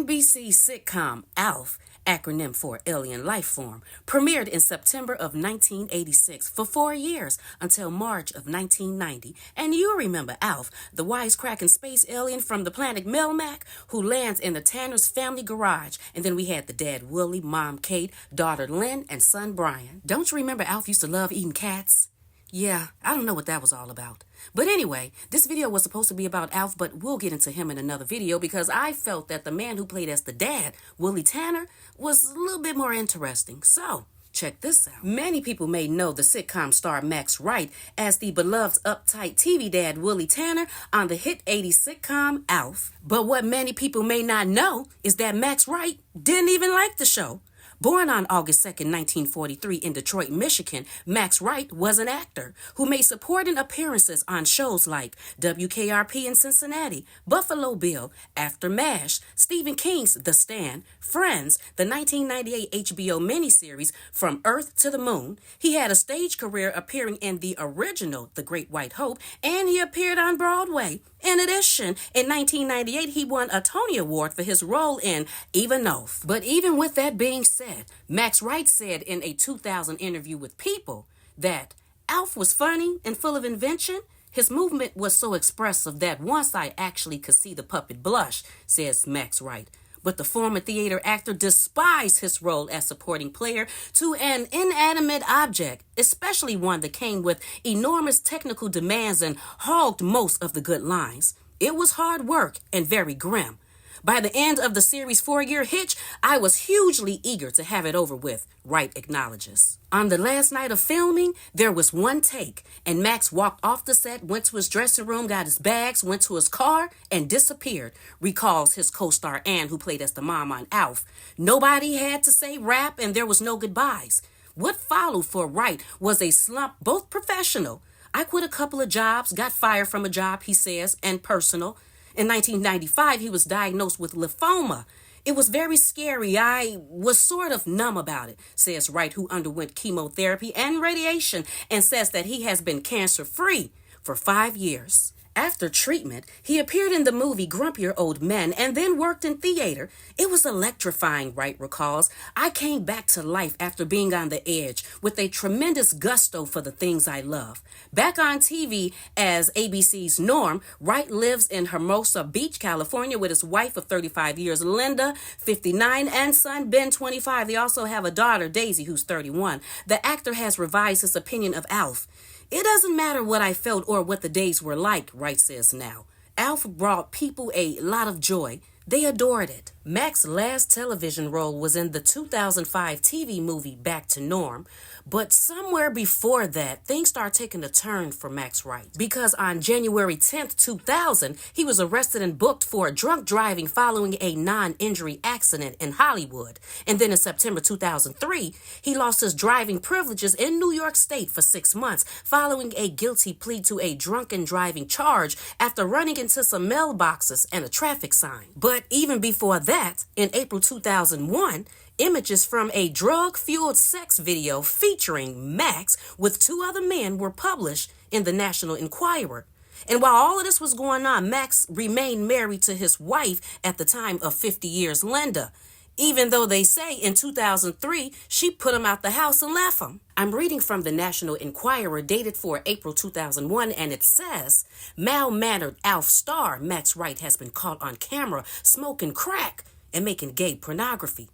NBC sitcom ALF, acronym for Alien Life Form, premiered in September of 1986 for 4 years until March of 1990. And you remember ALF, the wisecracking space alien from the planet Melmac who lands in the Tanner's family garage. And then we had the dad Willie, mom Kate, daughter Lynn, and son Brian. Don't you remember ALF used to love eating cats? Yeah, I don't know what that was all about. But anyway, this video was supposed to be about ALF, but we'll get into him in another video because I felt that the man who played as the dad, Willie Tanner, was a little bit more interesting. So, check this out. Many people may know the sitcom star Max Wright as the beloved uptight TV dad Willie Tanner on the hit 80s sitcom ALF. But what many people may not know is that Max Wright didn't even like the show. Born on August 2nd, 1943 in Detroit, Michigan, Max Wright was an actor who made supporting appearances on shows like WKRP in Cincinnati, Buffalo Bill, After MASH, Stephen King's The Stand, Friends, the 1998 HBO miniseries From Earth to the Moon. He had a stage career appearing in the original The Great White Hope, and he appeared on Broadway. In addition, in 1998, he won a Tony Award for his role in Ivanov. But even with that being said, Max Wright said in a 2000 interview with People that ALF was funny and full of invention. His movement was so expressive that once I actually could see the puppet blush, says Max Wright. But the former theater actor despised his role as supporting player to an inanimate object, especially one that came with enormous technical demands and hogged most of the good lines. It was hard work and very grim. By the end of the series' 4-year hitch, I was hugely eager to have it over with, Wright acknowledges. On the last night of filming, there was one take, and Max walked off the set, went to his dressing room, got his bags, went to his car, and disappeared, recalls his co-star Ann, who played as the mom on ALF. Nobody had to say rap, and there was no goodbyes. What followed for Wright was a slump, both professional. I quit a couple of jobs, got fired from a job, he says, and personal. In 1995, he was diagnosed with lymphoma. It was very scary. I was sort of numb about it, says Wright, who underwent chemotherapy and radiation and says that he has been cancer-free for 5 years. After treatment, he appeared in the movie Grumpier Old Men and then worked in theater. It was electrifying, Wright recalls. I came back to life after being on the edge with a tremendous gusto for the things I love. Back on TV as ABC's Norm, Wright lives in Hermosa Beach, California with his wife of 35 years, Linda, 59, and son, Ben, 25. They also have a daughter, Daisy, who's 31. The actor has revised his opinion of ALF. It doesn't matter what I felt or what the days were like, Wright says now. ALF brought people a lot of joy. They adored it. Max's last television role was in the 2005 TV movie Back to Norm, but somewhere before that, things started taking a turn for Max Wright. Because on January 10th, 2000, he was arrested and booked for drunk driving following a non-injury accident in Hollywood. And then in September 2003, he lost his driving privileges in New York State for 6 months following a guilty plea to a drunken driving charge after running into some mailboxes and a traffic sign. But even before that, in April 2001, images from a drug-fueled sex video featuring Max with 2 other men were published in the National Enquirer. And while all of this was going on, Max remained married to his wife at the time of 50 years, Linda, even though they say in 2003, she put him out the house and left him. I'm reading from the National Enquirer dated for April 2001, and it says, mild-mannered ALF star Max Wright has been caught on camera smoking crack and making gay pornography.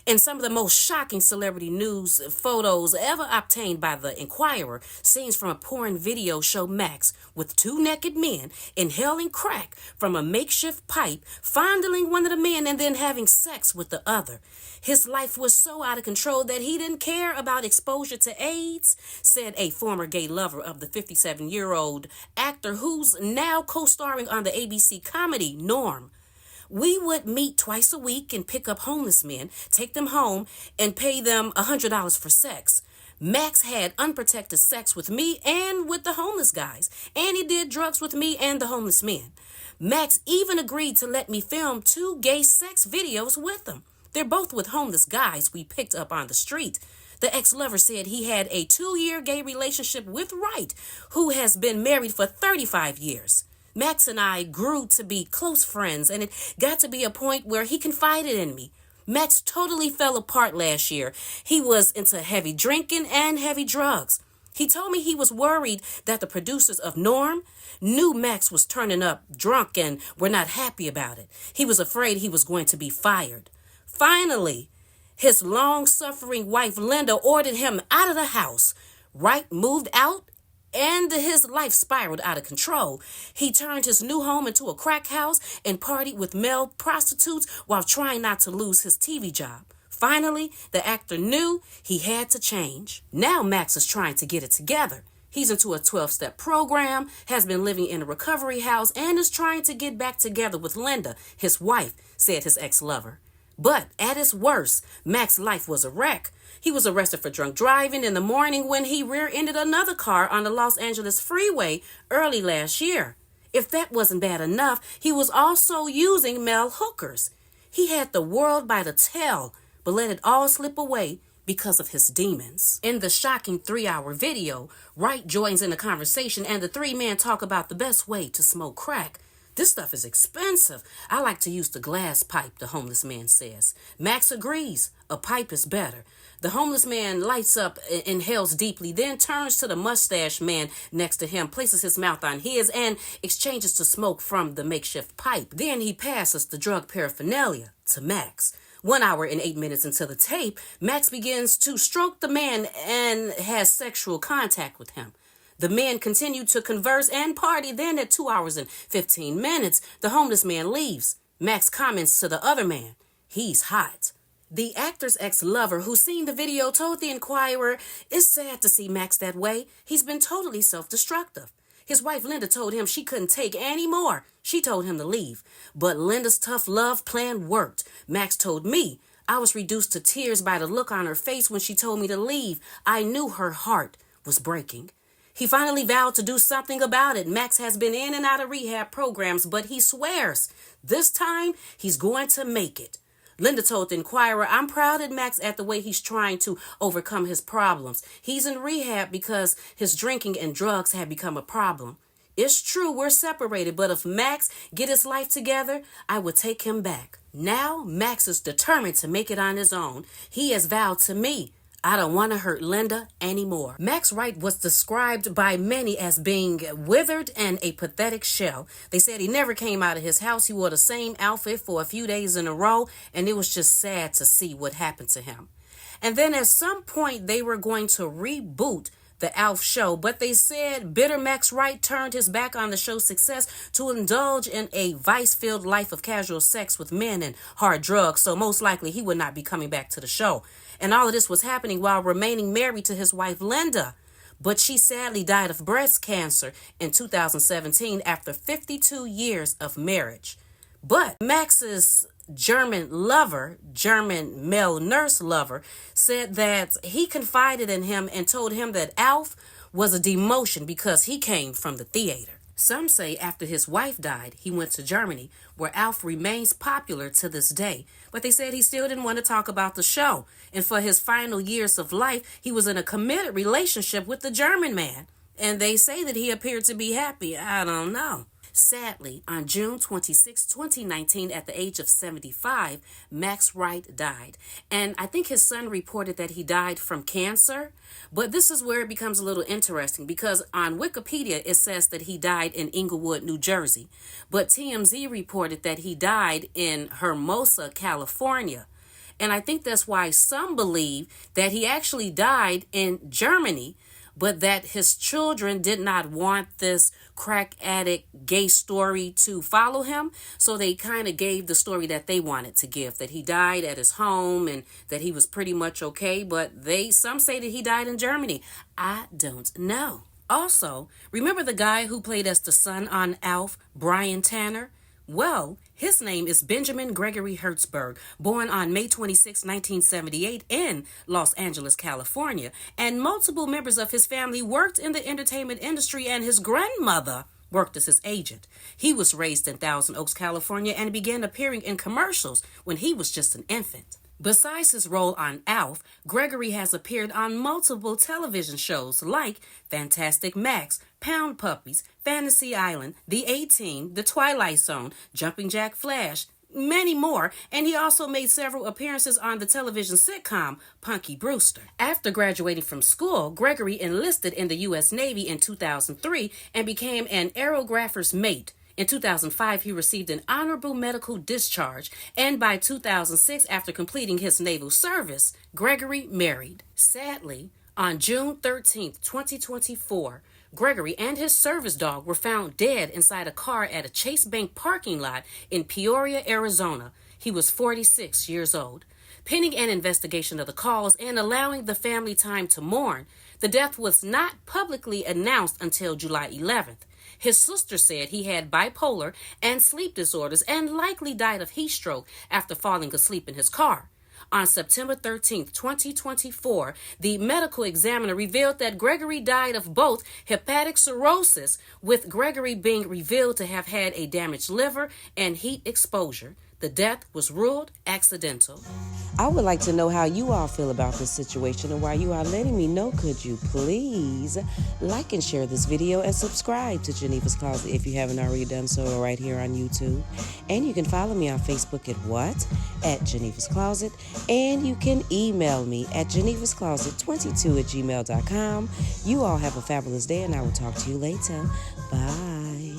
In some of the most shocking celebrity news photos ever obtained by the Enquirer, scenes from a porn video show Max with 2 naked men inhaling crack from a makeshift pipe, fondling one of the men, and then having sex with the other. His life was so out of control that he didn't care about exposure to AIDS, said a former gay lover of the 57-year-old actor who's now co-starring on the ABC comedy Norm. We would meet twice a week and pick up homeless men, take them home, and pay them $100 for sex. Max had unprotected sex with me and with the homeless guys, and he did drugs with me and the homeless men. Max even agreed to let me film 2 gay sex videos with him. They're both with homeless guys we picked up on the street. The ex-lover said he had a 2-year gay relationship with Wright, who has been married for 35 years. Max and I grew to be close friends, and it got to be a point where he confided in me. Max totally fell apart last year. He was into heavy drinking and heavy drugs. He told me he was worried that the producers of Norm knew Max was turning up drunk and were not happy about it. He was afraid he was going to be fired. Finally, his long-suffering wife Linda ordered him out of the house. WRIGHT moved out and his life spiraled out of control. He turned his new home into a crack house and partied with male prostitutes while trying not to lose his TV job. Finally, the actor knew he had to change. Now Max is trying to get it together. He's into a 12-step program, has been living in a recovery house, and is trying to get back together with Linda, his wife, said his ex-lover. But at its worst, Max's life was a wreck. He was arrested for drunk driving in the morning when he rear-ended another car on the Los Angeles freeway early last year. If that wasn't bad enough, he was also using male hookers. He had the world by the tail, but let it all slip away because of his demons. In the shocking 3-hour video, WRIGHT joins in the conversation and the three men talk about the best way to smoke crack. This stuff is expensive. I like to use the glass pipe, the homeless man says. Max agrees. A pipe is better. The homeless man lights up, inhales deeply, then turns to the mustache man next to him, places his mouth on his, and exchanges the smoke from the makeshift pipe. Then he passes the drug paraphernalia to Max. 1 hour and 8 minutes into the tape, Max begins to stroke the man and has sexual contact with him. The men continue to converse and party. Then at 2 hours and 15 minutes, the homeless man leaves. Max comments to the other man, "He's hot." The actor's ex-lover who seen the video told the Inquirer, "It's sad to see Max that way. He's been totally self-destructive." His wife Linda told him she couldn't take any more. She told him to leave. But Linda's tough love plan worked. Max told me, "I was reduced to tears by the look on her face when she told me to leave. I knew her heart was breaking." He finally vowed to do something about it. Max has been in and out of rehab programs, but he swears this time he's going to make it. Linda told the Inquirer, "I'm proud of Max at the way he's trying to overcome his problems. He's in rehab because his drinking and drugs have become a problem. It's true we're separated, but if Max get his life together, I would take him back." Now Max is determined to make it on his own. He has vowed to me, "I don't want to hurt Linda anymore." Max WRIGHT was described by many as being withered and a pathetic shell. They said he never came out of his house. He wore the same outfit for a few days in a row, and it was just sad to see what happened to him. And then at some point, they were going to reboot the ALF show, but they said bitter Max WRIGHT turned his back on the show's success to indulge in a vice-filled life of casual sex with men and hard drugs, so most likely he would not be coming back to the show. And all of this was happening while remaining married to his wife Linda. But she sadly died of breast cancer in 2017 after 52 years of marriage. But Max's German male nurse lover, said that he confided in him and told him that ALF was a demotion because he came from the theater. Some say after his wife died, he went to Germany, where ALF remains popular to this day. But they said he still didn't want to talk about the show. And for his final years of life, he was in a committed relationship with the German man. And they say that he appeared to be happy. I don't know. Sadly, on June 26, 2019, at the age of 75, Max WRIGHT died. And I think his son reported that he died from cancer. But this is where it becomes a little interesting because on Wikipedia, it says that he died in Inglewood, New Jersey. But TMZ reported that he died in Hermosa, California. And I think that's why some believe that he actually died in Germany, but that his children did not want this crack addict gay story to follow him. So they kind of gave the story that they wanted to give, that he died at his home and that he was pretty much okay. But some say that he died in Germany. I don't know. Also, remember the guy who played as the son on ALF, Brian Tanner? Well, his name is Benjamin Gregory Hertzberg, born on May 26, 1978 in Los Angeles, California, and multiple members of his family worked in the entertainment industry, and his grandmother worked as his agent. He was raised in Thousand Oaks, California, and began appearing in commercials when he was just an infant. Besides his role on ALF, Gregory has appeared on multiple television shows like Fantastic Max, Pound Puppies, Fantasy Island, The A-Team, The Twilight Zone, Jumping Jack Flash, many more, and he also made several appearances on the television sitcom Punky Brewster. After graduating from school, Gregory enlisted in the U.S. Navy in 2003 and became an aerographer's mate. In 2005, he received an honorable medical discharge, and by 2006, after completing his naval service, Gregory married. Sadly, on June 13, 2024, Gregory and his service dog were found dead inside a car at a Chase Bank parking lot in Peoria, Arizona. He was 46 years old. Pending an investigation of the cause and allowing the family time to mourn, the death was not publicly announced until July 11th. His sister said he had bipolar and sleep disorders and likely died of heat stroke after falling asleep in his car. On September 13, 2024, the medical examiner revealed that Gregory died of both hepatic cirrhosis, with Gregory being revealed to have had a damaged liver and heat exposure. The death was ruled accidental. I would like to know how you all feel about this situation, and while you are letting me know, could you please like and share this video and subscribe to Genevas Closet if you haven't already done so right here on YouTube. And you can follow me on Facebook at GenevasClosett, and you can email me at GenevasClosett22@gmail.com. You all have a fabulous day, and I will talk to you later. Bye.